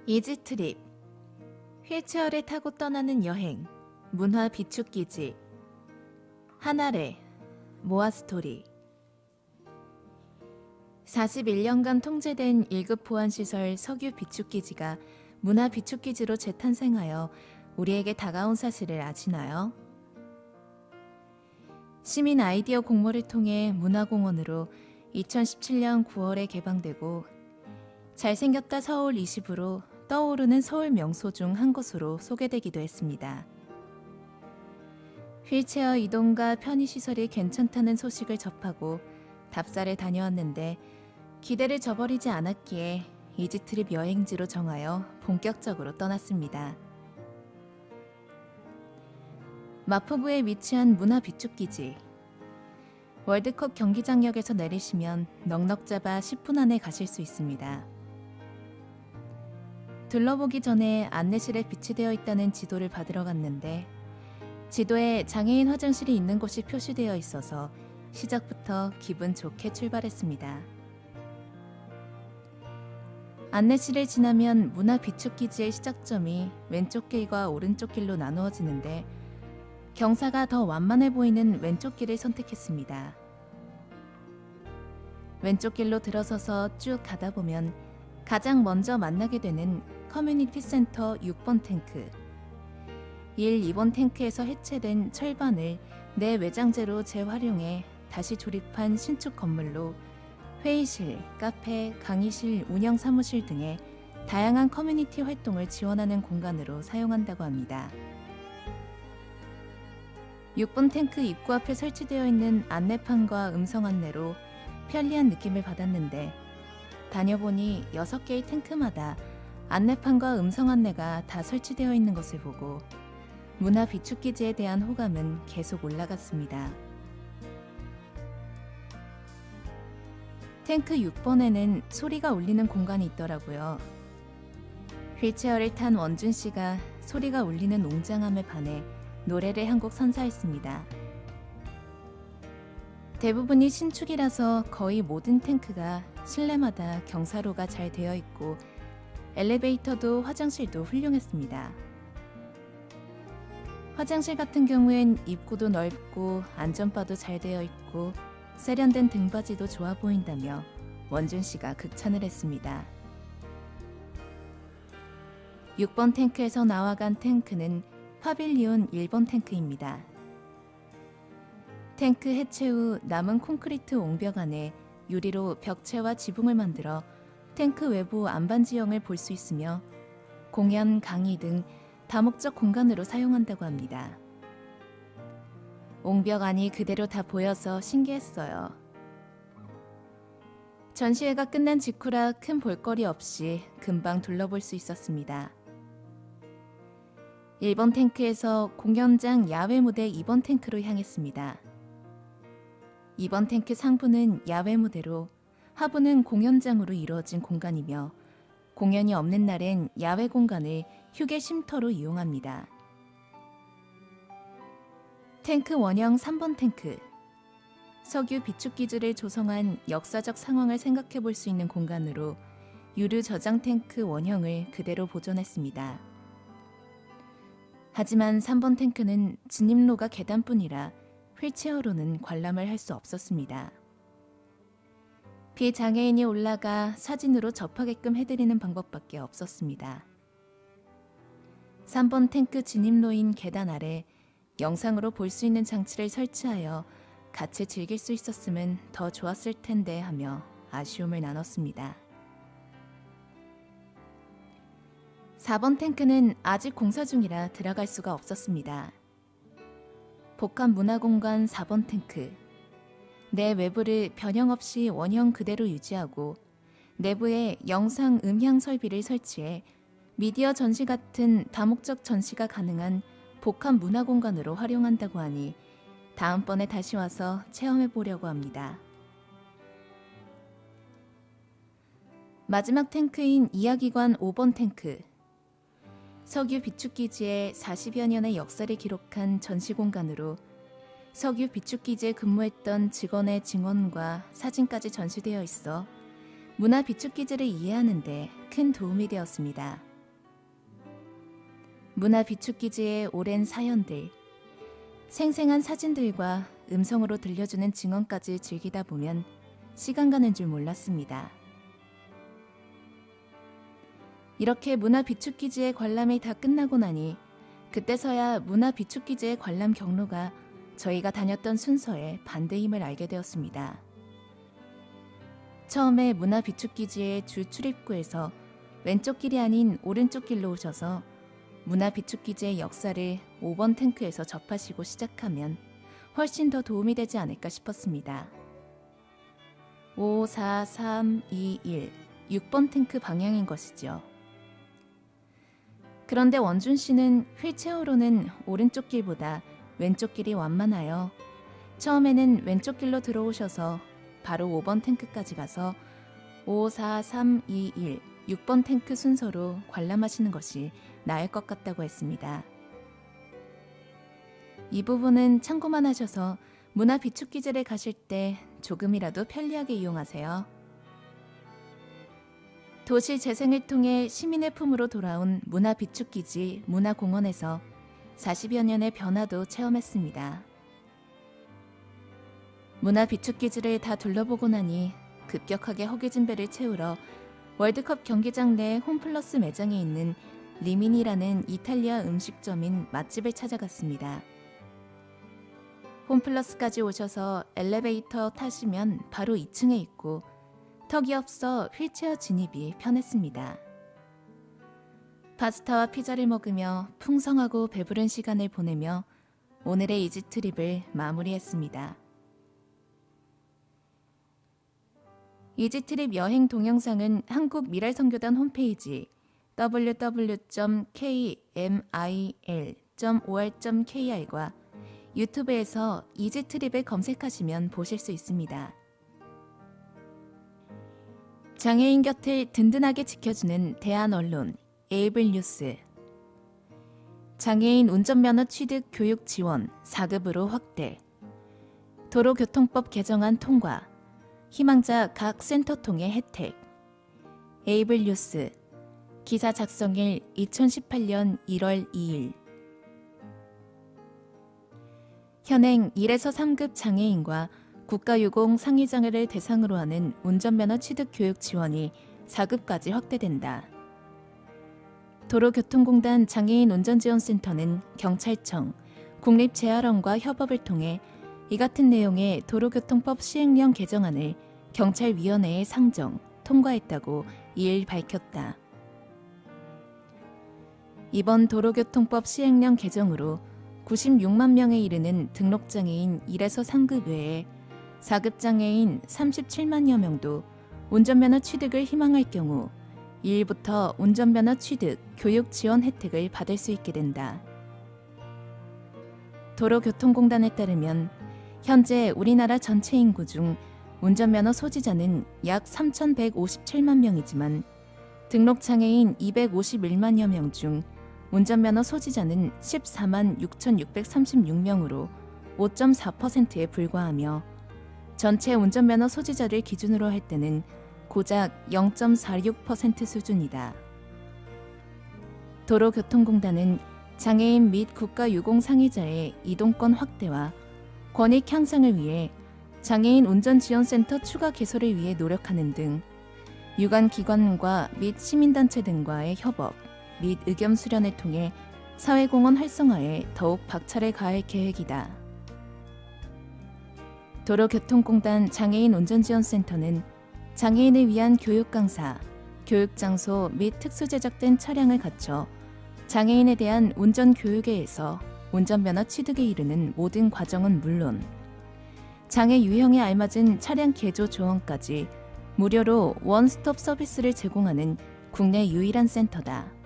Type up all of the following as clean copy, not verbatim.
이지 트립, 휠체어를 타고 떠나는 여행, 문화 비축기지, 한아래, 모아스토리. 41년간 통제된 1급 보안시설 석유 비축기지가 문화 비축기지로 재탄생하여 우리에게 다가온 사실을 아시나요? 시민 아이디어 공모를 통해 문화공원으로 2017년 9월에 개방되고 잘생겼다 서울 20으로 떠오르는 서울 명소 중 한 곳으로 소개되기도 했습니다. 휠체어 이동과 편의시설이 괜찮다는 소식을 접하고 답사를 다녀왔는데 기대를 저버리지 않았기에 이지트립 여행지로 정하여 본격적으로 떠났습니다. 마포구에 위치한 문화 비축기지. 월드컵 경기장역에서 내리시면 넉넉 잡아 10분 안에 가실 수 있습니다. 둘러보기 전에 안내실에 비치되어 있다는 지도를 받으러 갔는데 지도에 장애인 화장실이 있는 곳이 표시되어 있어서 시작부터 기분 좋게 출발했습니다. 안내실을 지나면 문화 비축기지의 시작점이 왼쪽 길과 오른쪽 길로 나누어지는데 경사가 더 완만해 보이는 왼쪽 길을 선택했습니다. 왼쪽 길로 들어서서 쭉 가다 보면 가장 먼저 만나게 되는 커뮤니티 센터 6번 탱크. 1, 2번 탱크에서 해체된 철반을 내외장재로 재활용해 다시 조립한 신축 건물로 회의실, 카페, 강의실, 운영 사무실 등의 다양한 커뮤니티 활동을 지원하는 공간으로 사용한다고 합니다. 6번 탱크 입구 앞에 설치되어 있는 안내판과 음성 안내로 편리한 느낌을 받았는데 다녀보니 6개의 탱크마다 안내판과 음성 안내가 다 설치되어 있는 것을 보고 문화 비축기지에 대한 호감은 계속 올라갔습니다. 탱크 6번에는 소리가 울리는 공간이 있더라고요. 휠체어를 탄 원준 씨가 소리가 울리는 웅장함에 반해 노래를 한 곡 선사했습니다. 대부분이 신축이라서 거의 모든 탱크가 실내마다 경사로가 잘 되어 있고 엘리베이터도 화장실도 훌륭했습니다. 화장실 같은 경우엔 입구도 넓고 안전바도 잘 되어 있고 세련된 등받이도 좋아 보인다며 원준 씨가 극찬을 했습니다. 6번 탱크에서 나와간 탱크는 파빌리온 1번 탱크입니다. 탱크 해체 후 남은 콘크리트 옹벽 안에 유리로 벽체와 지붕을 만들어 탱크 외부 안반 지형을 볼 수 있으며 공연, 강의 등 다목적 공간으로 사용한다고 합니다. 옹벽 안이 그대로 다 보여서 신기했어요. 전시회가 끝난 직후라 큰 볼거리 없이 금방 둘러볼 수 있었습니다. 1번 탱크에서 공연장 야외 무대 2번 탱크로 향했습니다. 2번 탱크 상부는 야외 무대로 하부는 공연장으로 이루어진 공간이며 공연이 없는 날엔 야외 공간을 휴게 쉼터로 이용합니다. 탱크 원형 3번 탱크. 석유 비축기지를 조성한 역사적 상황을 생각해 볼 수 있는 공간으로 유류 저장 탱크 원형을 그대로 보존했습니다. 하지만 3번 탱크는 진입로가 계단뿐이라 휠체어로는 관람을 할 수 없었습니다. 비장애인이 올라가 사진으로 접하게끔 해드리는 방법밖에 없었습니다. 3번 탱크 진입로인 계단 아래 영상으로 볼 수 있는 장치를 설치하여 같이 즐길 수 있었으면 더 좋았을 텐데 하며 아쉬움을 나눴습니다. 4번 탱크는 아직 공사 중이라 들어갈 수가 없었습니다. 복합문화공간 4번 탱크. 내 외부를 변형 없이 원형 그대로 유지하고 내부에 영상, 음향 설비를 설치해 미디어 전시 같은 다목적 전시가 가능한 복합문화공간으로 활용한다고 하니 다음번에 다시 와서 체험해 보려고 합니다. 마지막 탱크인 이야기관 5번 탱크. 석유 비축기지의 40여 년의 역사를 기록한 전시 공간으로 석유 비축기지에 근무했던 직원의 증언과 사진까지 전시되어 있어 문화 비축기지를 이해하는 데 큰 도움이 되었습니다. 문화 비축기지의 오랜 사연들, 생생한 사진들과 음성으로 들려주는 증언까지 즐기다 보면 시간 가는 줄 몰랐습니다. 이렇게 문화 비축기지의 관람이 다 끝나고 나니 그때서야 문화 비축기지의 관람 경로가 저희가 다녔던 순서의 반대임을 알게 되었습니다. 처음에 문화 비축기지의 주 출입구에서 왼쪽 길이 아닌 오른쪽 길로 오셔서 문화 비축기지의 역사를 5번 탱크에서 접하시고 시작하면 훨씬 더 도움이 되지 않을까 싶었습니다. 5, 4, 3, 2, 1, 6번 탱크 방향인 것이죠. 그런데 원준 씨는 휠체어로는 오른쪽 길보다 왼쪽 길이 완만하여 처음에는 왼쪽 길로 들어오셔서 바로 5번 탱크까지 가서 5, 4, 3, 2, 1, 6번 탱크 순서로 관람하시는 것이 나을 것 같다고 했습니다. 이 부분은 참고만 하셔서 문화 비축기지를 가실 때 조금이라도 편리하게 이용하세요. 도시 재생을 통해 시민의 품으로 돌아온 문화 비축기지 문화공원에서 40여 년의 변화도 체험했습니다. 문화 비축기지를 다 둘러보고 나니 급격하게 허기진 배를 채우러 월드컵 경기장 내 홈플러스 매장에 있는 리미니라는 이탈리아 음식점인 맛집을 찾아갔습니다. 홈플러스까지 오셔서 엘리베이터 타시면 바로 2층에 있고 턱이 없어 휠체어 진입이 편했습니다. 파스타와 피자를 먹으며 풍성하고 배부른 시간을 보내며 오늘의 이지 트립을 마무리했습니다. 이지 트립 여행 동영상은 한국미랄선교단 홈페이지 www.kmil.or.kr과 유튜브에서 이지 트립을 검색하시면 보실 수 있습니다. 장애인 곁을 든든하게 지켜주는 대한언론 에이블 뉴스. 장애인 운전면허 취득 교육 지원 4급으로 확대. 도로교통법 개정안 통과. 희망자 각 센터 통해 혜택. 에이블 뉴스. 기사 작성일 2018년 1월 2일. 현행 1에서 3급 장애인과 국가유공 상위장애를 대상으로 하는 운전면허 취득 교육 지원이 4급까지 확대된다. 도로교통공단 장애인 운전지원센터는 경찰청, 국립재활원과 협업을 통해 이 같은 내용의 도로교통법 시행령 개정안을 경찰위원회에 상정, 통과했다고 2일 밝혔다. 이번 도로교통법 시행령 개정으로 96만 명에 이르는 등록장애인 1에서 3급 외에 4급 장애인 37만여 명도 운전면허 취득을 희망할 경우 2일부터 운전면허 취득, 교육 지원 혜택을 받을 수 있게 된다. 도로교통공단에 따르면 현재 우리나라 전체 인구 중 운전면허 소지자는 약 3,157만 명이지만 등록장애인 251만여 명 중 운전면허 소지자는 14만 6,636명으로 5.4%에 불과하며 전체 운전면허 소지자를 기준으로 할 때는 고작 0.46% 수준이다. 도로교통공단은 장애인 및 국가유공상의자의 이동권 확대와 권익 향상을 위해 장애인 운전지원센터 추가 개설을 위해 노력하는 등 유관기관과 및 시민단체 등과의 협업 및 의견 수련을 통해 사회공헌 활성화에 더욱 박차를 가할 계획이다. 도로교통공단 장애인 운전지원센터는 장애인을 위한 교육 강사, 교육 장소 및 특수 제작된 차량을 갖춰 장애인에 대한 운전 교육에서 운전면허 취득에 이르는 모든 과정은 물론 장애 유형에 알맞은 차량 개조 조언까지 무료로 원스톱 서비스를 제공하는 국내 유일한 센터다.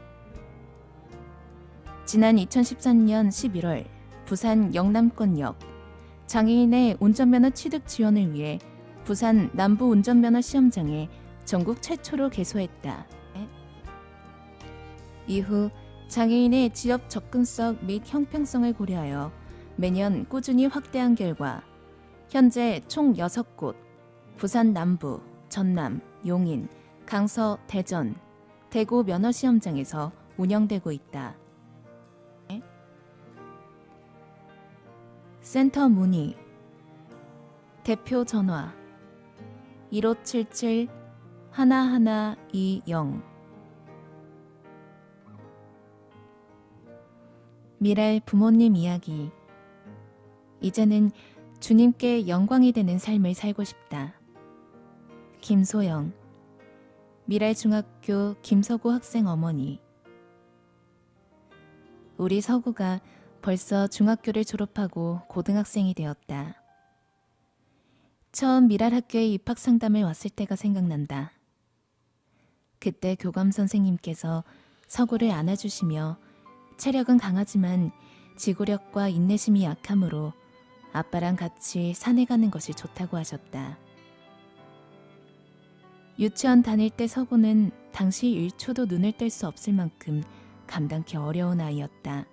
지난 2013년 11월 부산 영남권역 장애인의 운전면허 취득 지원을 위해 부산 남부 운전면허 시험장에 전국 최초로 개소했다. 이후 장애인의 지역 접근성 및 형평성을 고려하여 매년 꾸준히 확대한 결과 현재 총 6곳, 부산 남부, 전남, 용인, 강서, 대전, 대구 면허시험장에서 운영되고 있다. 센터 문의, 대표 전화 1577-1120. 미랄 부모님 이야기. 이제는 주님께 영광이 되는 삶을 살고 싶다. 김소영, 미랄 중학교 김서구 학생 어머니. 우리 서구가 벌써 중학교를 졸업하고 고등학생이 되었다. 처음 미랄 학교에 입학 상담을 왔을 때가 생각난다. 그때 교감 선생님께서 서구를 안아주시며 체력은 강하지만 지구력과 인내심이 약하므로 아빠랑 같이 산에 가는 것이 좋다고 하셨다. 유치원 다닐 때 서구는 당시 1초도 눈을 뗄 수 없을 만큼 감당기 어려운 아이였다.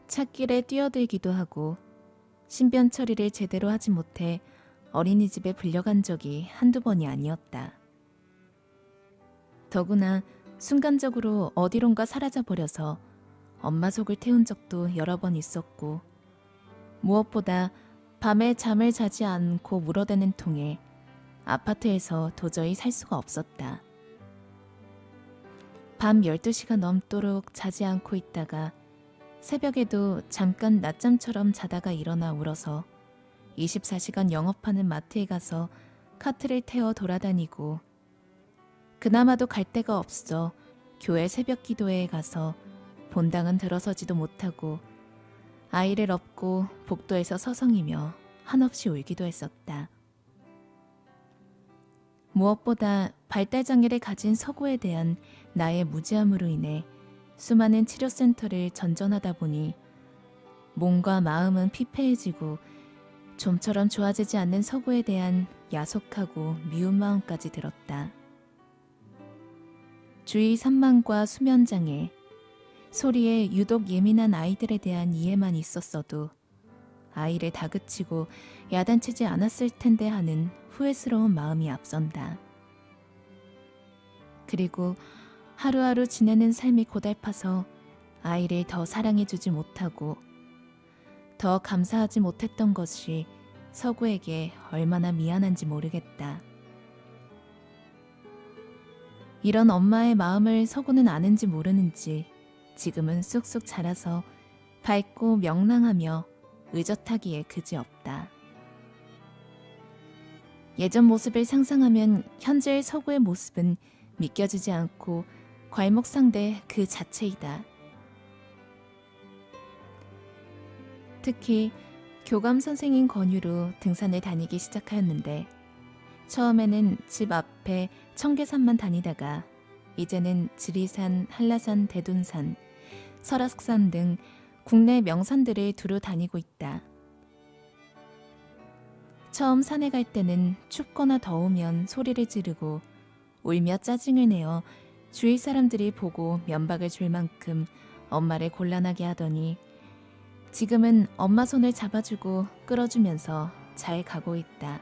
찻길에 뛰어들기도 하고 신변 처리를 제대로 하지 못해 어린이집에 불려간 적이 한두 번이 아니었다. 더구나 순간적으로 어디론가 사라져버려서 엄마 속을 태운 적도 여러 번 있었고, 무엇보다 밤에 잠을 자지 않고 물어대는 통에 아파트에서 도저히 살 수가 없었다. 밤 12시가 넘도록 자지 않고 있다가 새벽에도 잠깐 낮잠처럼 자다가 일어나 울어서 24시간 영업하는 마트에 가서 카트를 태워 돌아다니고, 그나마도 갈 데가 없어 교회 새벽 기도회에 가서 본당은 들어서지도 못하고 아이를 업고 복도에서 서성이며 한없이 울기도 했었다. 무엇보다 발달장애를 가진 서구에 대한 나의 무지함으로 인해 수많은 치료센터를 전전하다 보니 몸과 마음은 피폐해지고 좀처럼 좋아지지 않는 서구에 대한 야속하고 미운 마음까지 들었다. 주의 산만과 수면장애, 소리에 유독 예민한 아이들에 대한 이해만 있었어도 아이를 다그치고 야단치지 않았을 텐데 하는 후회스러운 마음이 앞선다. 그리고 하루하루 지내는 삶이 고달파서 아이를 더 사랑해주지 못하고 더 감사하지 못했던 것이 서구에게 얼마나 미안한지 모르겠다. 이런 엄마의 마음을 서구는 아는지 모르는지 지금은 쑥쑥 자라서 밝고 명랑하며 의젓하기에 그지없다. 예전 모습을 상상하면 현재의 서구의 모습은 믿겨지지 않고 괄목상대 그 자체이다. 특히 교감 선생님 권유로 등산을 다니기 시작하였는데, 처음에는 집 앞에 청계산만 다니다가 이제는 지리산, 한라산, 대둔산, 설악산 등 국내 명산들을 두루 다니고 있다. 처음 산에 갈 때는 춥거나 더우면 소리를 지르고 울며 짜증을 내어 주위 사람들이 보고 면박을 줄 만큼 엄마를 곤란하게 하더니 지금은 엄마 손을 잡아주고 끌어주면서 잘 가고 있다.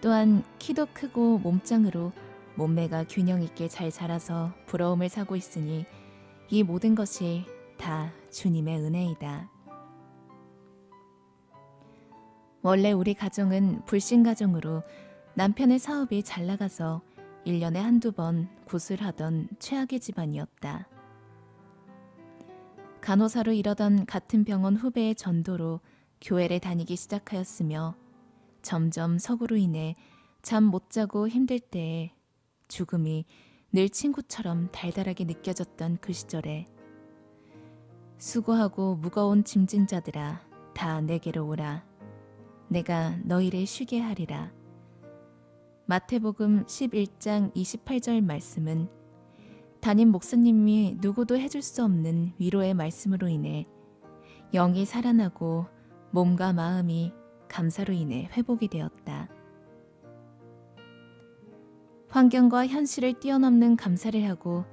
또한 키도 크고 몸짱으로 몸매가 균형 있게 잘 자라서 부러움을 사고 있으니 이 모든 것이 다 주님의 은혜이다. 원래 우리 가정은 불신 가정으로 남편의 사업이 잘 나가서 1년에 한두 번 굿을 하던 최악의 집안이었다. 간호사로 일하던 같은 병원 후배의 전도로 교회를 다니기 시작하였으며 점점 서구로 인해 잠 못 자고 힘들 때에 죽음이 늘 친구처럼 달달하게 느껴졌던 그 시절에 수고하고 무거운 짐진 자들아 다 내게로 오라. 내가 너희를 쉬게 하리라. 마태복음 11장 28절 말씀은 담임 목사님이 누구도 해줄 수 없는 위로의 말씀으로 인해 영이 살아나고 몸과 마음이 감사로 인해 회복이 되었다. 환경과 현실을 뛰어넘는 감사를 하고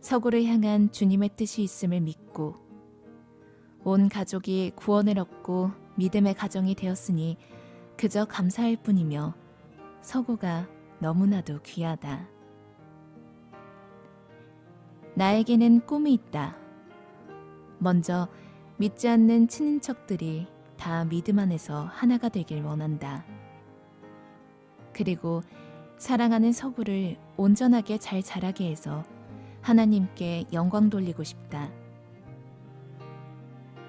서구를 향한 주님의 뜻이 있음을 믿고 온 가족이 구원을 얻고 믿음의 가정이 되었으니 그저 감사할 뿐이며 서구가 너무나도 귀하다. 나에게는 꿈이 있다. 먼저 믿지 않는 친인척들이 다 믿음 안에서 하나가 되길 원한다. 그리고 사랑하는 서구를 온전하게 잘 자라게 해서 하나님께 영광 돌리고 싶다.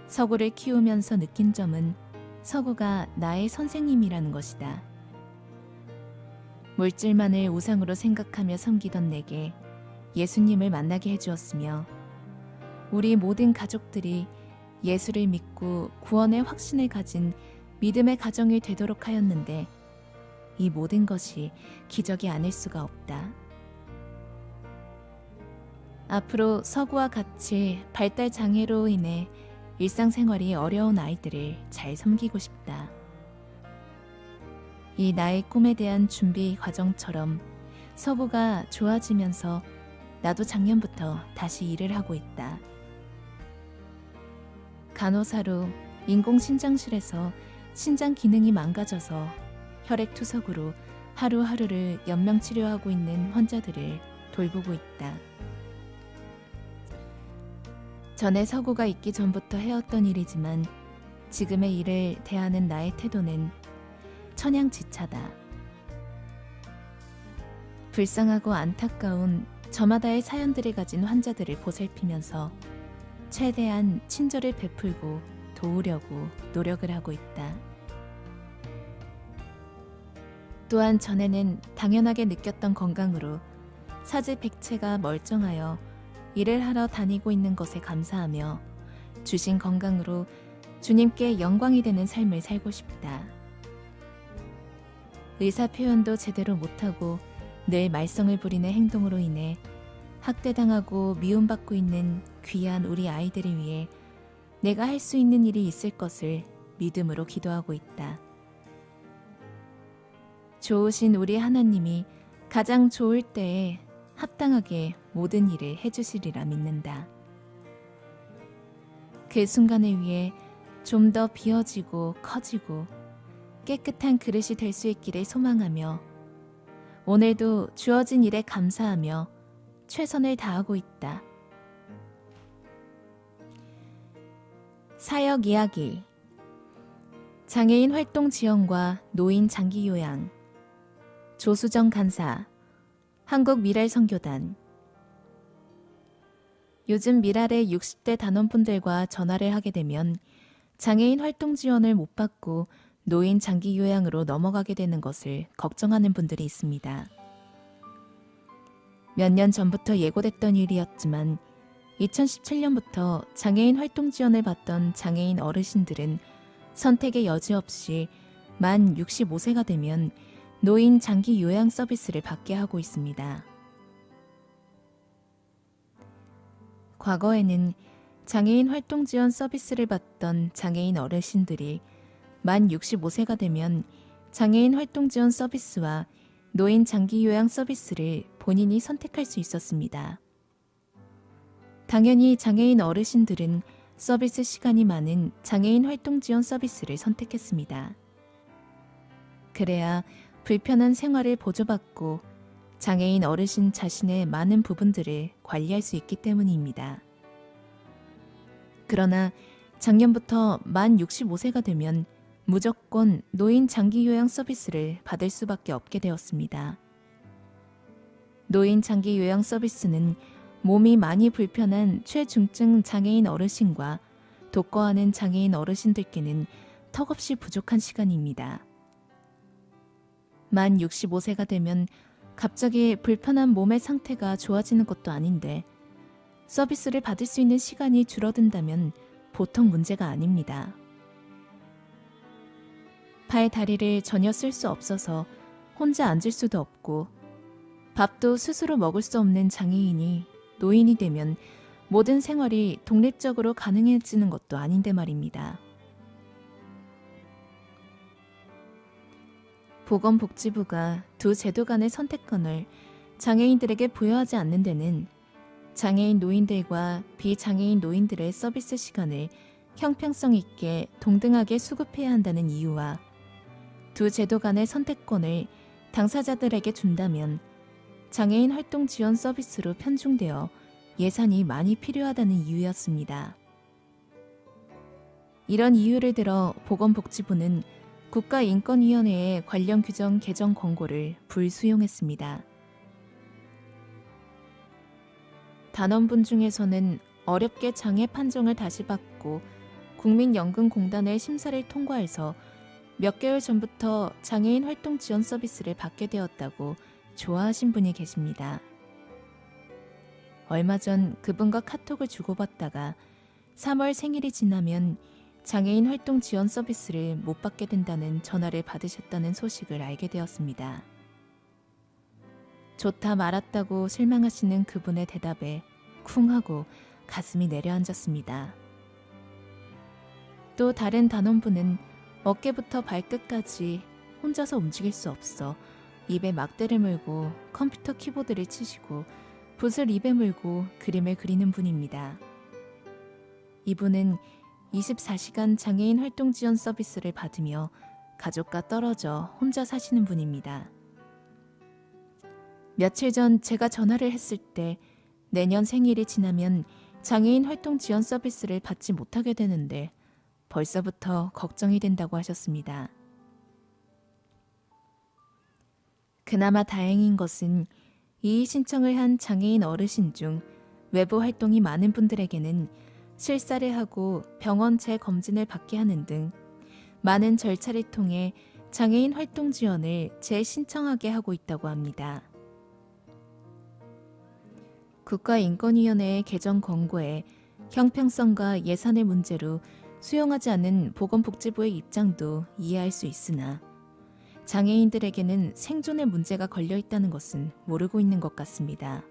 서구를 키우면서 느낀 점은 서구가 나의 선생님이라는 것이다. 물질만을 우상으로 생각하며 섬기던 내게 예수님을 만나게 해주었으며 우리 모든 가족들이 예수를 믿고 구원의 확신을 가진 믿음의 가정이 되도록 하였는데 이 모든 것이 기적이 아닐 수가 없다. 앞으로 서구와 같이 발달 장애로 인해 일상생활이 어려운 아이들을 잘 섬기고 싶다. 이 나의 꿈에 대한 준비 과정처럼 서구가 좋아지면서 나도 작년부터 다시 일을 하고 있다. 간호사로 인공신장실에서 신장 기능이 망가져서 혈액투석으로 하루하루를 연명치료하고 있는 환자들을 돌보고 있다. 전에 서구가 있기 전부터 해왔던 일이지만 지금의 일을 대하는 나의 태도는 천양지차다. 불쌍하고 안타까운 저마다의 사연들을 가진 환자들을 보살피면서 최대한 친절을 베풀고 도우려고 노력을 하고 있다. 또한 전에는 당연하게 느꼈던 건강으로 사지백체가 멀쩡하여 일을 하러 다니고 있는 것에 감사하며 주신 건강으로 주님께 영광이 되는 삶을 살고 싶다. 의사 표현도 제대로 못하고 늘 말썽을 부리는 행동으로 인해 학대당하고 미움받고 있는 귀한 우리 아이들을 위해 내가 할 수 있는 일이 있을 것을 믿음으로 기도하고 있다. 좋으신 우리 하나님이 가장 좋을 때에 합당하게 모든 일을 해주시리라 믿는다. 그 순간을 위해 좀 더 비어지고 커지고 깨끗한 그릇이 될 수 있기를 소망하며 오늘도 주어진 일에 감사하며 최선을 다하고 있다. 사역 이야기. 장애인 활동 지원과 노인 장기 요양. 조수정 간사. 한국 미랄 선교단. 요즘 미랄의 60대 단원분들과 전화를 하게 되면 장애인 활동 지원을 못 받고 노인 장기 요양으로 넘어가게 되는 것을 걱정하는 분들이 있습니다. 몇 년 전부터 예고됐던 일이었지만 2017년부터 장애인 활동 지원을 받던 장애인 어르신들은 선택의 여지 없이 만 65세가 되면 노인 장기 요양 서비스를 받게 하고 있습니다. 과거에는 장애인 활동 지원 서비스를 받던 장애인 어르신들이 만 65세가 되면 장애인 활동 지원 서비스와 노인 장기 요양 서비스를 본인이 선택할 수 있었습니다. 당연히 장애인 어르신들은 서비스 시간이 많은 장애인 활동 지원 서비스를 선택했습니다. 그래야 불편한 생활을 보조받고 장애인 어르신 자신의 많은 부분들을 관리할 수 있기 때문입니다. 그러나 작년부터 만 65세가 되면 무조건 노인 장기 요양 서비스를 받을 수밖에 없게 되었습니다. 노인 장기 요양 서비스는 몸이 많이 불편한 최중증 장애인 어르신과 독거하는 장애인 어르신들께는 턱없이 부족한 시간입니다. 만 65세가 되면 갑자기 불편한 몸의 상태가 좋아지는 것도 아닌데 서비스를 받을 수 있는 시간이 줄어든다면 보통 문제가 아닙니다. 발, 다리를 전혀 쓸 수 없어서 혼자 앉을 수도 없고 밥도 스스로 먹을 수 없는 장애인이 노인이 되면 모든 생활이 독립적으로 가능해지는 것도 아닌데 말입니다. 보건복지부가 두 제도 간의 선택권을 장애인들에게 부여하지 않는 데는 장애인 노인들과 비장애인 노인들의 서비스 시간을 형평성 있게 동등하게 수급해야 한다는 이유와 두 제도 간의 선택권을 당사자들에게 준다면 장애인 활동 지원 서비스로 편중되어 예산이 많이 필요하다는 이유였습니다. 이런 이유를 들어 보건복지부는 국가인권위원회의 관련 규정 개정 권고를 불수용했습니다. 단원분 중에서는 어렵게 장애 판정을 다시 받고 국민연금공단의 심사를 통과해서 몇 개월 전부터 장애인 활동 지원 서비스를 받게 되었다고 좋아하신 분이 계십니다. 얼마 전 그분과 카톡을 주고받다가 3월 생일이 지나면 장애인 활동 지원 서비스를 못 받게 된다는 전화를 받으셨다는 소식을 알게 되었습니다. 좋다 말았다고 실망하시는 그분의 대답에 쿵 하고 가슴이 내려앉았습니다. 또 다른 단원분은 어깨부터 발끝까지 혼자서 움직일 수 없어 입에 막대를 물고 컴퓨터 키보드를 치시고 붓을 입에 물고 그림을 그리는 분입니다. 이분은 24시간 장애인 활동 지원 서비스를 받으며 가족과 떨어져 혼자 사시는 분입니다. 며칠 전 제가 전화를 했을 때 내년 생일이 지나면 장애인 활동 지원 서비스를 받지 못하게 되는데 벌써부터 걱정이 된다고 하셨습니다. 그나마 다행인 것은 이의 신청을 한 장애인 어르신 중 외부 활동이 많은 분들에게는 실사를 하고 병원 재검진을 받게 하는 등 많은 절차를 통해 장애인 활동 지원을 재신청하게 하고 있다고 합니다. 국가인권위원회의 개정 권고에 형평성과 예산의 문제로 수용하지 않은 보건복지부의 입장도 이해할 수 있으나 장애인들에게는 생존의 문제가 걸려 있다는 것은 모르고 있는 것 같습니다.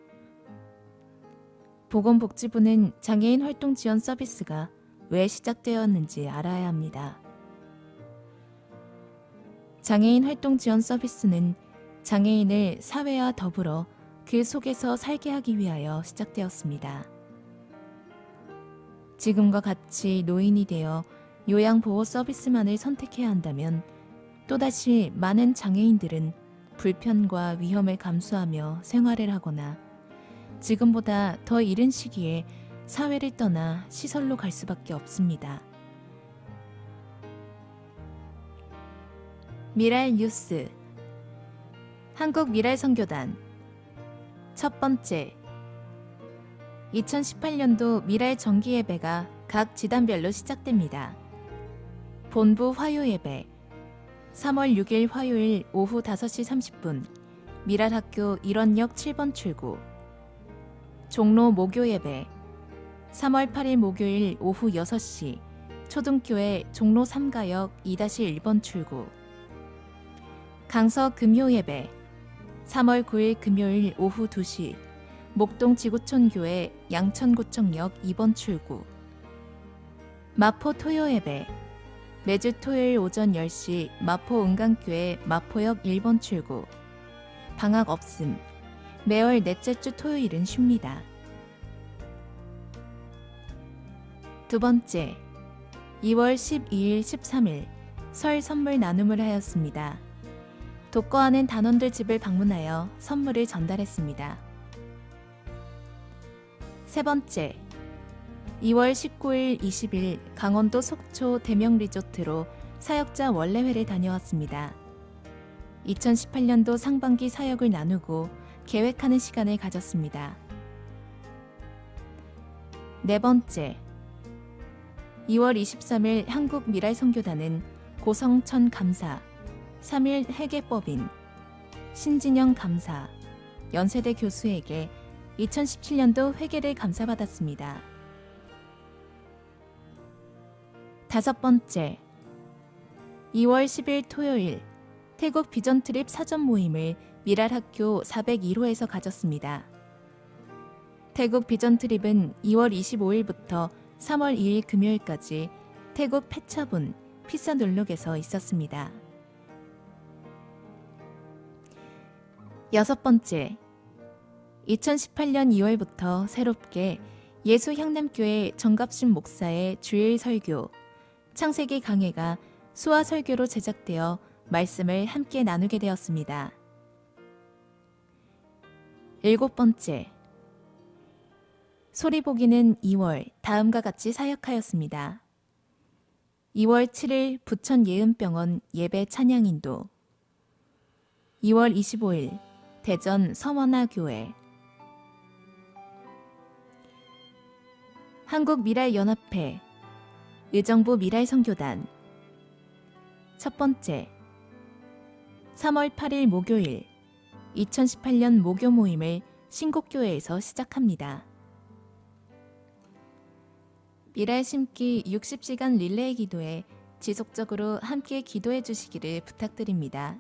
보건복지부는 장애인 활동 지원 서비스가 왜 시작되었는지 알아야 합니다. 장애인 활동 지원 서비스는 장애인을 사회와 더불어 그 속에서 살게 하기 위하여 시작되었습니다. 지금과 같이 노인이 되어 요양보호 서비스만을 선택해야 한다면 또다시 많은 장애인들은 불편과 위험을 감수하며 생활을 하거나 지금보다 더 이른 시기에 사회를 떠나 시설로 갈 수밖에 없습니다. 미랄 뉴스 한국미랄선교단 첫 번째 2018년도 미랄 정기예배가 각 지단별로 시작됩니다. 본부 화요예배 3월 6일 화요일 오후 5시 30분 미랄학교 1원역 7번 출구 종로 모교예배 3월 8일 목요일 오후 6시 초등교회 종로 3가역 2-1번 출구 강서 금요예배 3월 9일 금요일 오후 2시 목동 지구촌교회 양천구청역 2번 출구 마포 토요예배 매주 토요일 오전 10시 마포 은강교회 마포역 1번 출구 방학 없음 매월 넷째 주 토요일은 쉽니다. 두 번째 2월 12일 13일 설 선물 나눔을 하였습니다. 독거하는 단원들 집을 방문하여 선물을 전달했습니다. 세 번째, 2월 19일 20일 강원도 속초 대명리조트로 사역자 원래회를 다녀왔습니다. 2018년도 상반기 사역을 나누고 계획하는 시간을 가졌습니다. 네 번째, 2월 23일 한국미랄선교단은 고성천 감사, 3일 회계법인, 신진영 감사, 연세대 교수에게 2017년도 회계를 감사받았습니다. 다섯 번째, 2월 10일 토요일 태국 비전 트립 사전 모임을 미랄학교 401호에서 가졌습니다. 태국 비전 트립은 2월 25일부터 3월 2일 금요일까지 태국 패차분 피사눌룩에서 있었습니다. 여섯 번째, 2018년 2월부터 새롭게 예수향남교회 정갑신 목사의 주일 설교, 창세기 강해가 수화 설교로 제작되어 말씀을 함께 나누게 되었습니다. 일곱 번째, 소리보기는 2월 다음과 같이 사역하였습니다. 2월 7일 부천 예은병원 예배 찬양인도 2월 25일 대전 서원화교회 한국미랄연합회 의정부 미랄선교단 첫 번째 3월 8일 목요일 2018년 목요 모임을 신곡교회에서 시작합니다. 미랄 심기 60시간 릴레이 기도에 지속적으로 함께 기도해 주시기를 부탁드립니다.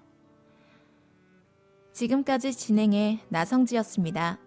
지금까지 진행해 나성지였습니다.